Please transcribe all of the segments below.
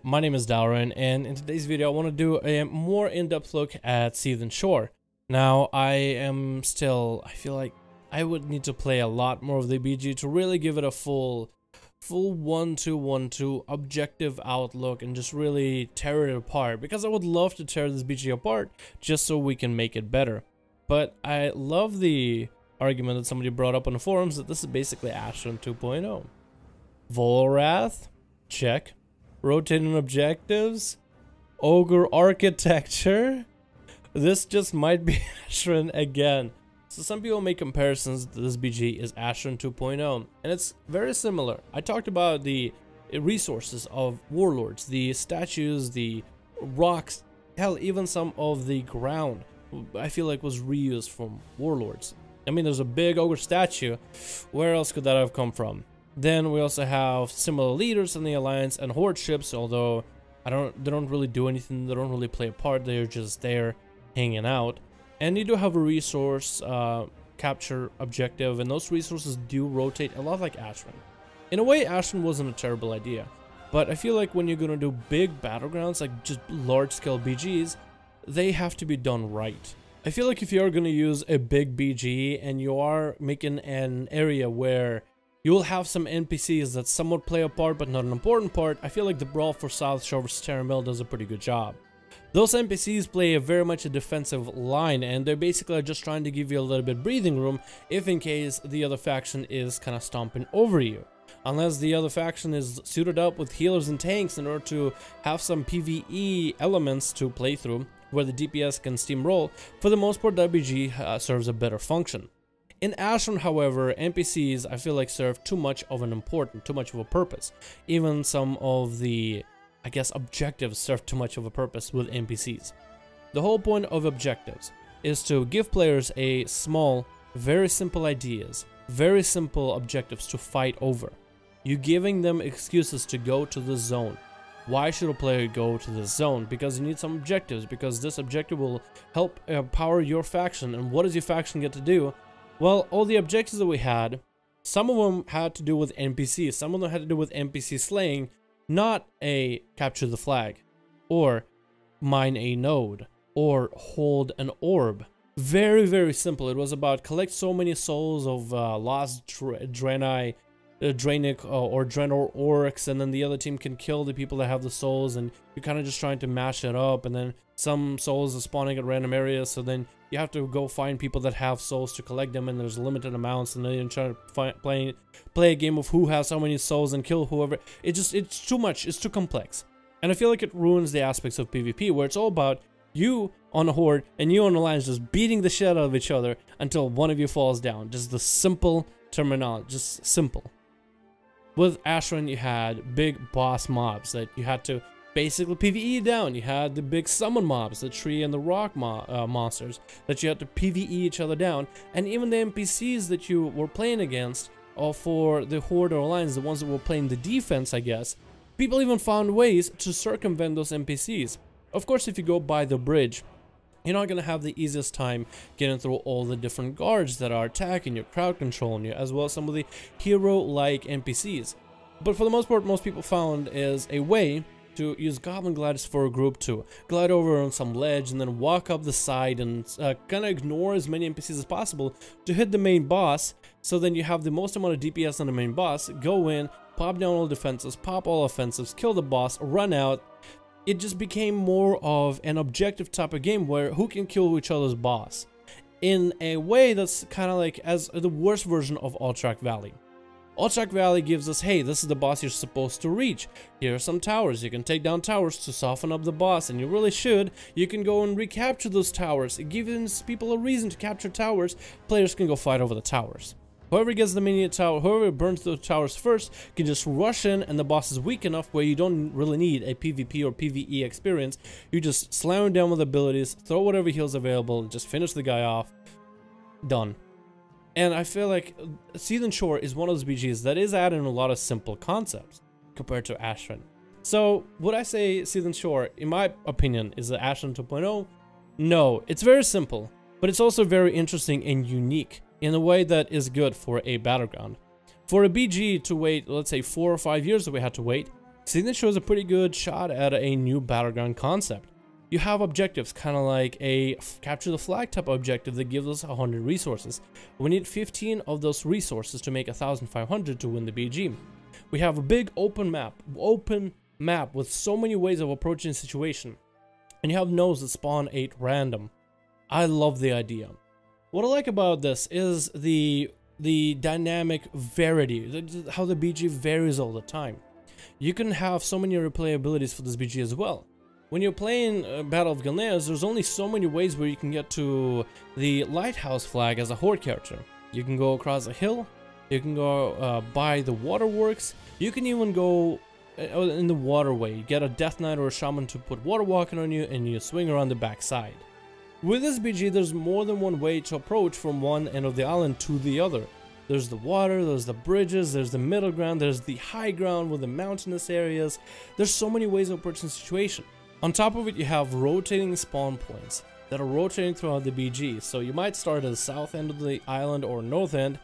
My name is Dalrin, and in today's video I want to do a more in-depth look at Seething Shore. Now, I feel like I would need to play a lot more of the BG to really give it a full 1-2-1-2 objective outlook and just really tear it apart, because I would love to tear this BG apart just so we can make it better. But I love the argument that somebody brought up on the forums that this is basically ASHRAN 2.0. Volrath? Check. Rotating objectives? Ogre architecture? This just might be ASHRAN again. So some people make comparisons that this BG is ASHRAN 2.0, and it's very similar. I talked about the resources of warlords, the statues, the rocks, hell, even some of the ground I feel like was reused from warlords. I mean, there's a big ogre statue. Where else could that have come from? Then we also have similar leaders in the alliance and horde ships, although they don't really do anything, they don't really play a part, they're just there hanging out. And you do have a resource capture objective, and those resources do rotate a lot like ASHRAN. In a way, ASHRAN wasn't a terrible idea, but I feel like when you're gonna do big battlegrounds, like just large-scale BGs, they have to be done right. I feel like if you're gonna use a big BG and you are making an area where you will have some NPCs that somewhat play a part but not an important part, I feel like the Brawl for South Shore vs. Terra Mill does a pretty good job. Those NPCs play very much a defensive line, and they basically are just trying to give you a little bit breathing room if in case the other faction is kind of stomping over you. Unless the other faction is suited up with healers and tanks in order to have some PvE elements to play through where the DPS can steamroll, for the most part WG serves a better function. In ASHRAN, however, NPCs I feel like serve too much of a purpose. Even some of the, I guess, objectives serve too much of a purpose with NPCs. The whole point of objectives is to give players a small, very simple ideas, very simple objectives to fight over. You're giving them excuses to go to the zone. Why should a player go to this zone? Because you need some objectives, because this objective will help power your faction. And what does your faction get to do? Well, all the objectives that we had, some of them had to do with NPCs, some of them had to do with NPC slaying, not a capture the flag, or mine a node, or hold an orb. Very, very simple. It was about collect so many souls of lost Draenei, Draenic or Draenor orcs, and then the other team can kill the people that have the souls, and you're kind of just trying to mash it up, and then some souls are spawning at random areas, so then you have to go find people that have souls to collect them, and there's limited amounts, and then you're trying to play a game of who has how many souls and kill whoever. It's too much, it's too complex. And I feel like it ruins the aspects of PvP, where it's all about you on a horde and you on the alliance just beating the shit out of each other until one of you falls down. Just the simple terminology, just simple. With ASHRAN, you had big boss mobs that you had to basically PvE down. You had the big summon mobs, the tree and the rock monsters that you had to PvE each other down. And even the NPCs that you were playing against, or for the Horde or Alliance, the ones that were playing the defense, I guess, people even found ways to circumvent those NPCs. Of course, if you go by the bridge, you're not going to have the easiest time getting through all the different guards that are attacking you, crowd controlling you, as well as some of the hero-like NPCs. But for the most part, most people found is a way to use Goblin Gliders for a group to glide over on some ledge and then walk up the side and kind of ignore as many NPCs as possible to hit the main boss. So then you have the most amount of DPS on the main boss, go in, pop down all defenses, pop all offensives, kill the boss, run out. It just became more of an objective type of game where who can kill each other's boss, in a way that's kind of like as the worst version of Alterac Valley. Alterac Valley gives us, hey, this is the boss you're supposed to reach. Here are some towers. You can take down towers to soften up the boss, and you really should. You can go and recapture those towers. It gives people a reason to capture towers. Players can go fight over the towers. Whoever gets the mini tower, whoever burns those towers first, can just rush in, and the boss is weak enough where you don't really need a PvP or PvE experience. You just slam him down with abilities, throw whatever heals available, and just finish the guy off. Done. And I feel like Seething Shore is one of those BGs that is adding a lot of simple concepts compared to ASHRAN. So, would I say Seething Shore, in my opinion, is the ASHRAN 2.0? No, it's very simple, but it's also very interesting and unique in a way that is good for a battleground. For a BG to wait, let's say 4 or 5 years that we had to wait, Seething Shore is a pretty good shot at a new battleground concept. You have objectives, kind of like a capture the flag type objective that gives us 100 resources. We need 15 of those resources to make 1,500 to win the BG. We have a big open map with so many ways of approaching the situation. And you have nodes that spawn 8 random. I love the idea. What I like about this is the dynamic variety, how the BG varies all the time. You can have so many replayabilities for this BG as well. When you're playing Battle of Gilneas, there's only so many ways where you can get to the lighthouse flag as a horde character. You can go across a hill, you can go by the waterworks, you can even go in the waterway, get a Death Knight or a Shaman to put water walking on you, and you swing around the backside. With this BG, there's more than one way to approach from one end of the island to the other. There's the water, there's the bridges, there's the middle ground, there's the high ground with the mountainous areas. There's so many ways of approaching the situation. On top of it, you have rotating spawn points that are rotating throughout the BG. So you might start at the south end of the island or north end,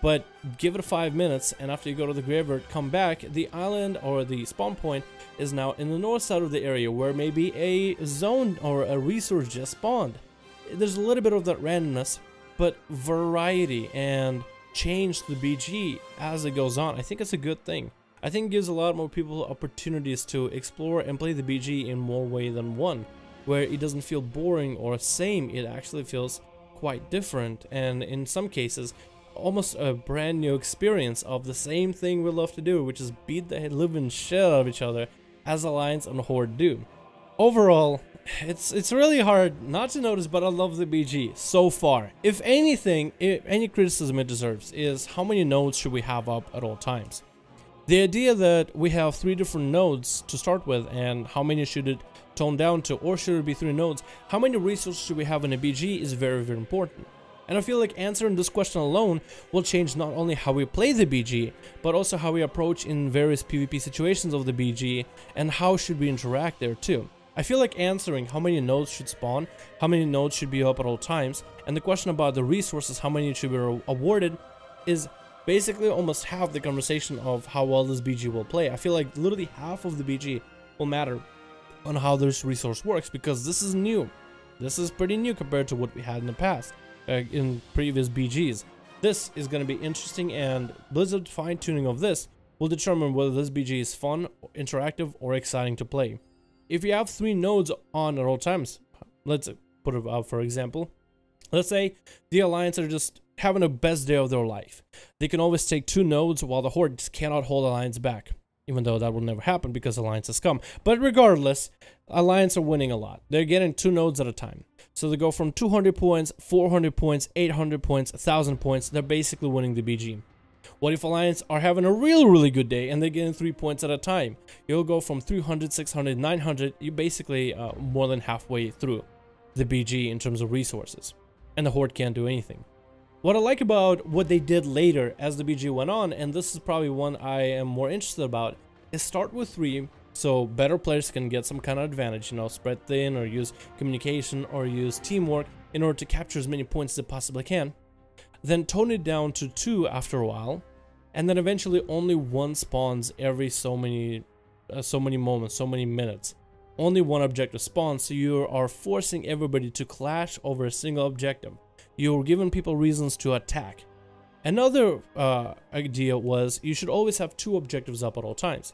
but give it 5 minutes, and after you go to the graveyard, come back, the island or the spawn point is now in the north side of the area where maybe a zone or a resource just spawned. There's a little bit of that randomness, but variety and change to the BG as it goes on. I think it's a good thing. I think it gives a lot more people opportunities to explore and play the BG in more ways than one, where it doesn't feel boring or same. It actually feels quite different, and in some cases almost a brand new experience of the same thing we love to do, which is beat the living shit out of each other as Alliance and Horde do. Overall, it's really hard not to notice, but I love the BG so far. If anything, any criticism it deserves is how many nodes should we have up at all times. The idea that we have 3 different nodes to start with, and how many should it tone down to, or should it be 3 nodes, how many resources should we have in a BG is very, very important. And I feel like answering this question alone will change not only how we play the BG, but also how we approach in various PvP situations of the BG, and how should we interact there too. I feel like answering how many nodes should spawn, how many nodes should be up at all times, and the question about the resources, how many should be awarded, is basically almost half the conversation of how well this BG will play. I feel like literally half of the BG will matter on how this resource works, because this is new. This is pretty new compared to what we had in the past, in previous BGs. This is going to be interesting, and Blizzard's fine-tuning of this will determine whether this BG is fun, interactive, or exciting to play. If you have 3 nodes on at all times, let's put it out for example. Let's say the Alliance are just having the best day of their life. They can always take 2 nodes while the Horde just cannot hold Alliance back. Even though that will never happen because Alliances come. But regardless, Alliance are winning a lot. They're getting 2 nodes at a time. So they go from 200 points, 400 points, 800 points, 1,000 points. They're basically winning the BG. What if Alliance are having a really good day and they're getting 3 points at a time? You'll go from 300, 600, 900. You're basically more than halfway through the BG in terms of resources. And the Horde can't do anything. What I like about what they did later as the BG went on, and this is probably one I am more interested about, is start with 3, so better players can get some kind of advantage, you know, spread thin or use communication or use teamwork in order to capture as many points as they possibly can. Then tone it down to 2 after a while, and then eventually only 1 spawns every so many moments, so many minutes. Only 1 objective spawns, so you are forcing everybody to clash over a single objective. You're giving people reasons to attack. Another idea was you should always have 2 objectives up at all times.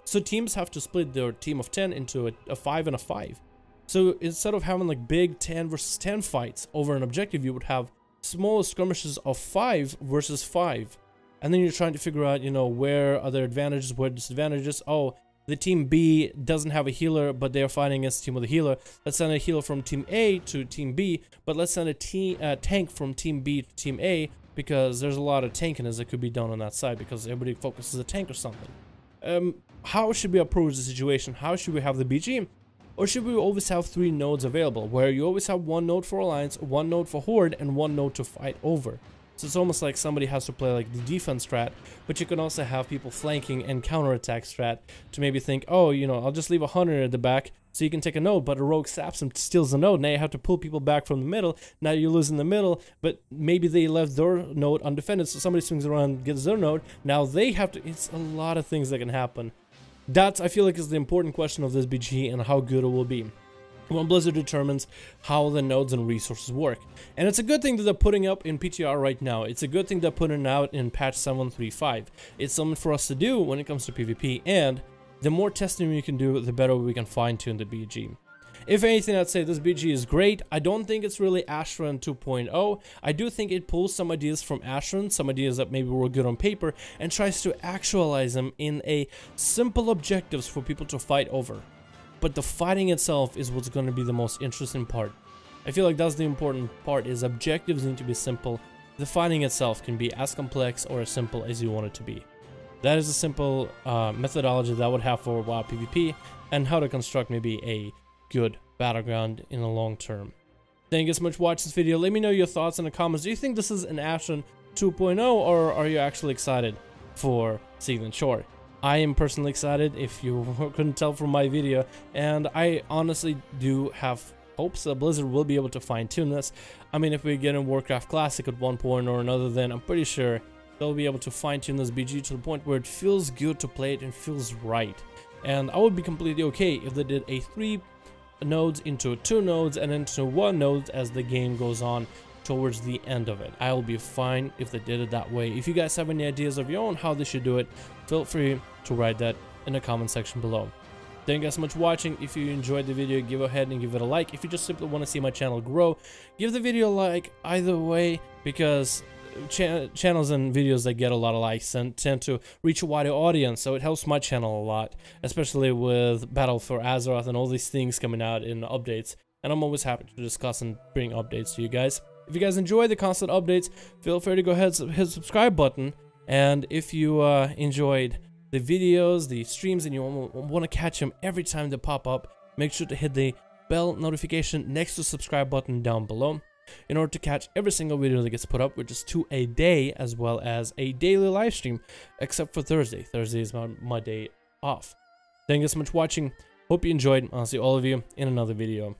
So teams have to split their team of 10 into a 5 and a 5. So instead of having like big 10 versus 10 fights over an objective, you would have small skirmishes of 5 versus 5. And then you're trying to figure out, you know, where are their advantages, where disadvantages. Oh, the team B doesn't have a healer, but they're fighting against a team with a healer. Let's send a healer from team A to team B, but let's send a tank from team B to team A, because there's a lot of tankiness that could be done on that side because everybody focuses a tank or something. How should we approach the situation? How should we have the BG? Or should we always have 3 nodes available, where you always have 1 node for Alliance, 1 node for Horde, and 1 node to fight over? So it's almost like somebody has to play like the defense strat, but you can also have people flanking and counterattack strat to maybe think, oh, you know, I'll just leave a hunter at the back so you can take a node, but a rogue saps and steals the node. Now you have to pull people back from the middle. Now you're losing the middle, but maybe they left their node undefended, so somebody swings around and gets their node. Now they have to, it's a lot of things that can happen. That, I feel like, is the important question of this BG and how good it will be when Blizzard determines how the nodes and resources work. And it's a good thing that they're putting up in PTR right now. It's a good thing they're putting out in patch 7.3.5. It's something for us to do when it comes to PvP, and the more testing we can do, the better we can fine-tune the BG. If anything, I'd say this BG is great. I don't think it's really ASHRAN 2.0. I do think it pulls some ideas from ASHRAN, some ideas that maybe were good on paper, and tries to actualize them in a simple objectives for people to fight over. But the fighting itself is what's going to be the most interesting part. I feel like that's the important part, is objectives need to be simple. The fighting itself can be as complex or as simple as you want it to be. That is a simple methodology that I would have for WoW PvP, and how to construct maybe a good battleground in the long term. Thank you so much for watching this video. Let me know your thoughts in the comments. Do you think this is an ASHRAN 2.0, or are you actually excited for Seething Shore? I am personally excited, if you couldn't tell from my video, and I honestly do have hopes that Blizzard will be able to fine-tune this. I mean, if we get in Warcraft Classic at one point or another, then I'm pretty sure they'll be able to fine-tune this BG to the point where it feels good to play it and feels right. And I would be completely okay if they did a 3 nodes into 2 nodes and into 1 node as the game goes on towards the end of it. I'll be fine if they did it that way. If you guys have any ideas of your own how they should do it, feel free to write that in the comment section below. Thank you guys so much for watching. If you enjoyed the video, go ahead and give it a like. If you just simply want to see my channel grow, give the video a like either way, because channels and videos that get a lot of likes and tend to reach a wider audience, so it helps my channel a lot, especially with Battle for Azeroth and all these things coming out in updates, and I'm always happy to discuss and bring updates to you guys. If you guys enjoy the constant updates, feel free to go ahead and hit the subscribe button, and if you enjoyed the videos, the streams, and you want to catch them every time they pop up, make sure to hit the bell notification next to the subscribe button down below, in order to catch every single video that gets put up, which is 2 a day, as well as a daily live stream, except for Thursday. Thursday is my day off. Thank you so much for watching. Hope you enjoyed. I'll see all of you in another video.